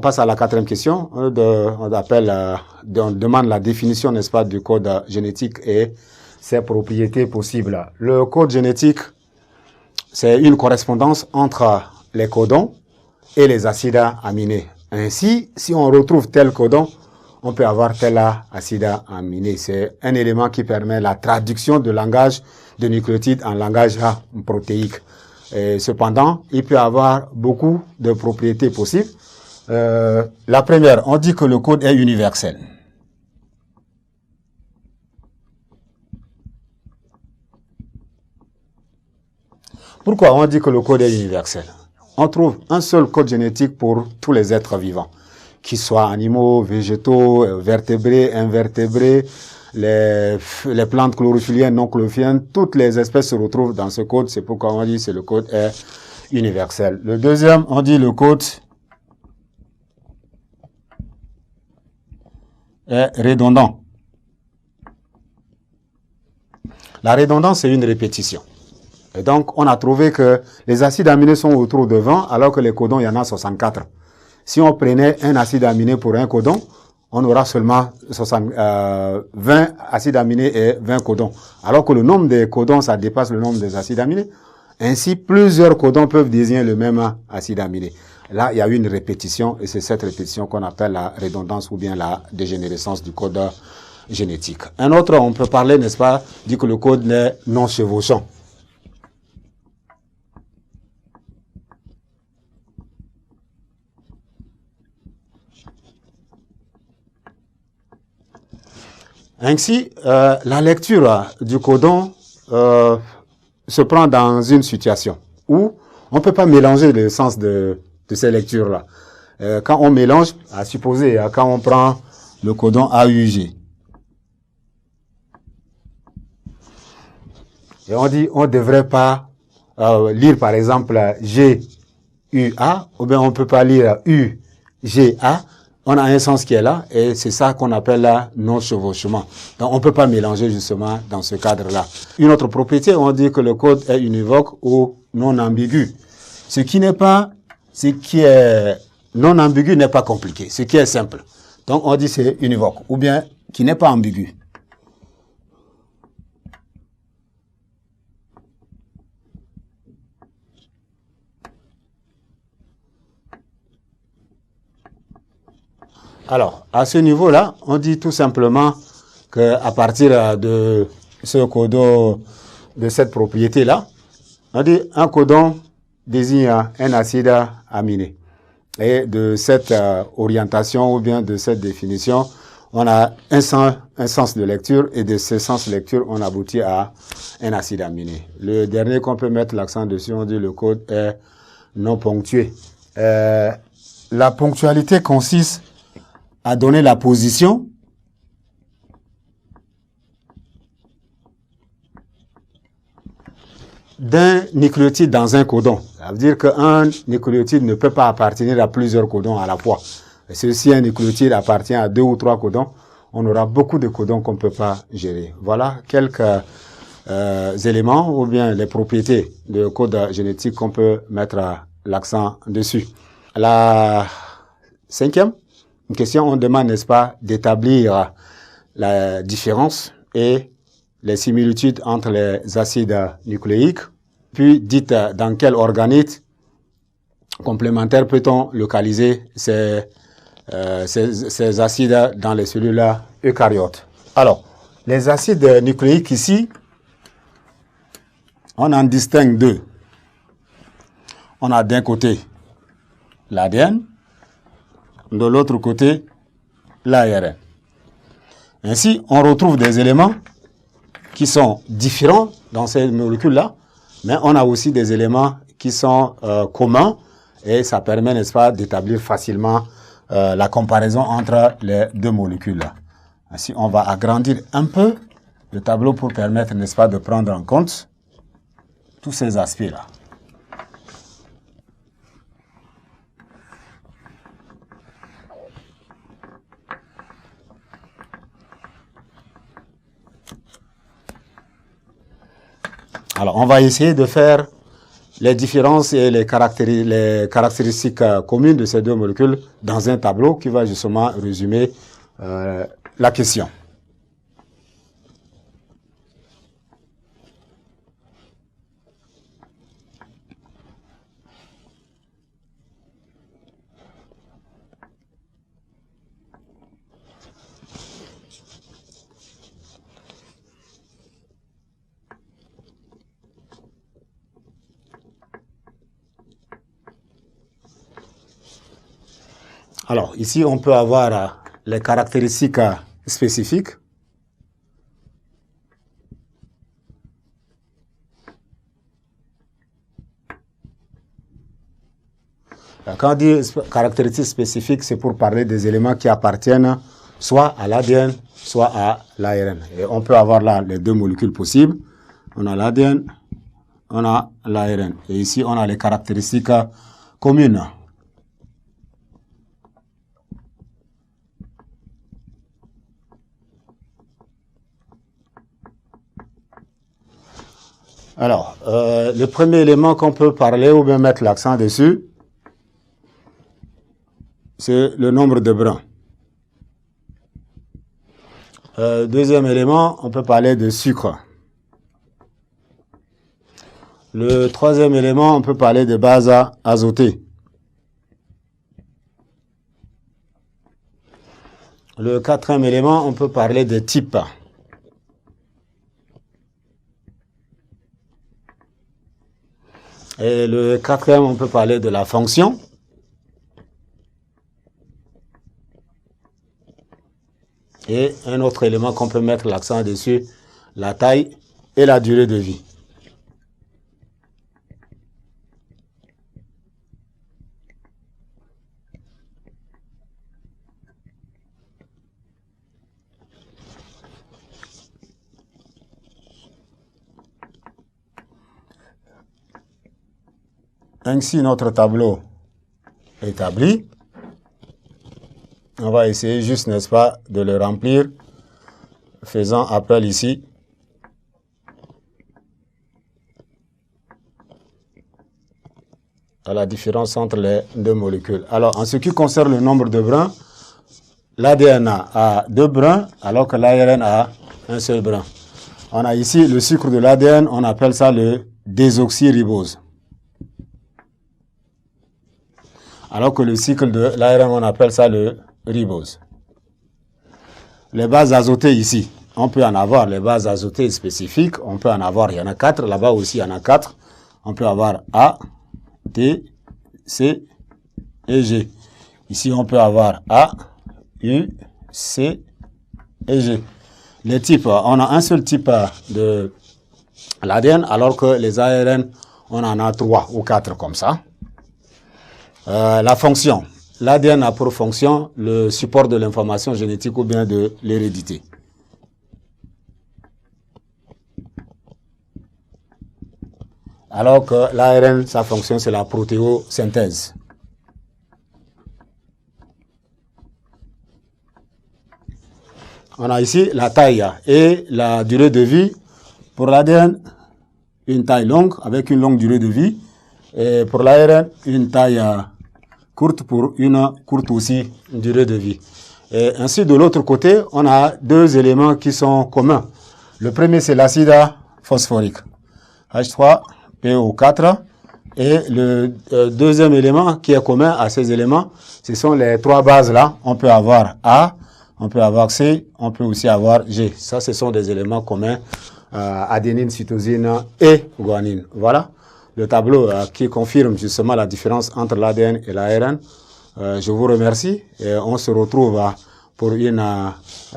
passe à la quatrième question. On demande la définition, n'est-ce pas, du code génétique et ses propriétés possibles. Le code génétique, c'est une correspondance entre les codons et les acides aminés. Ainsi, si on retrouve tel codon, on peut avoir tel acide aminé. C'est un élément qui permet la traduction de langage de nucléotides en langage protéique. Et cependant, il peut avoir beaucoup de propriétés possibles. La première, on dit que le code est universel. Pourquoi on dit que le code est universel? On trouve un seul code génétique pour tous les êtres vivants, qu'ils soient animaux, végétaux, vertébrés, invertébrés, les plantes chlorophylliennes, non chlorophylliennes, toutes les espèces se retrouvent dans ce code. C'est pourquoi on dit que le code est universel. Le deuxième, on dit le code est redondant. La redondance, c'est une répétition. Et donc, on a trouvé que les acides aminés sont autour de 20, alors que les codons, il y en a 64. Si on prenait un acide aminé pour un codon, on aura seulement 20 acides aminés et 20 codons. Alors que le nombre des codons, ça dépasse le nombre des acides aminés. Ainsi, plusieurs codons peuvent désigner le même acide aminé. Là, il y a eu une répétition, et c'est cette répétition qu'on appelle la redondance ou bien la dégénérescence du code génétique. Un autre, on peut parler, n'est-ce pas, dit que le code est non chevauchant. Ainsi, la lecture du codon se prend dans une situation où on ne peut pas mélanger le sens de ces lectures-là. Quand on mélange, à supposer, quand on prend le codon AUG, et on dit on ne devrait pas lire par exemple GUA, ou bien on ne peut pas lire UGA. On a un sens qui est là, et c'est ça qu'on appelle la non-chevauchement. Donc, on ne peut pas mélanger justement dans ce cadre-là. Une autre propriété, on dit que le code est univoque ou non ambigu. Ce qui est non ambigu n'est pas compliqué, ce qui est simple. Donc, on dit c'est univoque, ou bien qui n'est pas ambigu. Alors, à ce niveau-là, on dit tout simplement qu'à partir de ce codon, de cette propriété-là, on dit un codon désigne un acide aminé. Et de cette orientation ou bien de cette définition, on a un sens de lecture, et de ce sens de lecture, on aboutit à un acide aminé. Le dernier qu'on peut mettre l'accent dessus, on dit le code est non ponctué. La ponctualité consiste à donner la position d'un nucléotide dans un codon. Ça veut dire qu'un nucléotide ne peut pas appartenir à plusieurs codons à la fois. Et si un nucléotide appartient à 2 ou 3 codons, on aura beaucoup de codons qu'on ne peut pas gérer. Voilà quelques éléments ou bien les propriétés de code génétique qu'on peut mettre l'accent dessus. La cinquième question, on demande, n'est-ce pas, d'établir la différence et les similitudes entre les acides nucléiques, puis dites dans quel organite complémentaire peut-on localiser ces acides dans les cellules eucaryotes. Alors, les acides nucléiques ici, on en distingue deux. On a d'un côté l'ADN, de l'autre côté l'ARN. Ainsi, on retrouve des éléments qui sont différents dans ces molécules-là, mais on a aussi des éléments qui sont communs, et ça permet, n'est-ce pas, d'établir facilement la comparaison entre les deux molécules-là. Ainsi, on va agrandir un peu le tableau pour permettre, n'est-ce pas, de prendre en compte tous ces aspects-là. Alors, on va essayer de faire les différences et les caractéristiques communes de ces deux molécules dans un tableau qui va justement résumer la question. Alors, ici, on peut avoir les caractéristiques spécifiques. Quand on dit caractéristiques spécifiques, c'est pour parler des éléments qui appartiennent soit à l'ADN, soit à l'ARN. Et on peut avoir là les deux molécules possibles. On a l'ADN, on a l'ARN. Et ici, on a les caractéristiques communes. Alors, le premier élément qu'on peut parler ou bien mettre l'accent dessus, c'est le nombre de brins. Deuxième élément, on peut parler de sucre. Le troisième élément, on peut parler de base azotée. Le quatrième élément, on peut parler de type. Et le quatrième, on peut parler de la fonction. Et un autre élément qu'on peut mettre l'accent dessus, la taille et la durée de vie. Ainsi, notre tableau est établi. On va essayer juste, n'est-ce pas, de le remplir, faisant appel ici à la différence entre les deux molécules. Alors, en ce qui concerne le nombre de brins, l'ADN a 2 brins, alors que l'ARN a un seul brin. On a ici le sucre de l'ADN, on appelle ça le désoxyribose. Alors que le cycle de l'ARN, on appelle ça le ribose. Les bases azotées ici, on peut en avoir les bases azotées spécifiques, on peut en avoir, il y en a 4, là-bas aussi il y en a 4. On peut avoir A, T, C et G. Ici on peut avoir A, U, C et G. Les types, on a un seul type de l'ADN, alors que les ARN, on en a 3 ou 4 comme ça. La fonction. L'ADN a pour fonction le support de l'information génétique ou bien de l'hérédité. Alors que l'ARN, sa fonction, c'est la protéosynthèse. On a ici la taille et la durée de vie. Pour l'ADN, une taille longue avec une longue durée de vie. Et pour l'ARN, une taille courte pour une courte aussi durée de vie. Et ainsi, de l'autre côté, on a 2 éléments qui sont communs. Le premier, c'est l'acide phosphorique, H3PO4. Et le deuxième élément qui est commun à ces éléments, ce sont les 3 bases-là. On peut avoir A, on peut avoir C, on peut aussi avoir G. Ça, ce sont des éléments communs, adénine, cytosine et guanine. Voilà le tableau qui confirme justement la différence entre l'ADN et l'ARN. Je vous remercie et on se retrouve pour une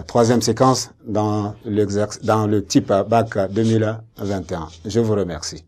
3e séquence dans le type BAC 2021. Je vous remercie.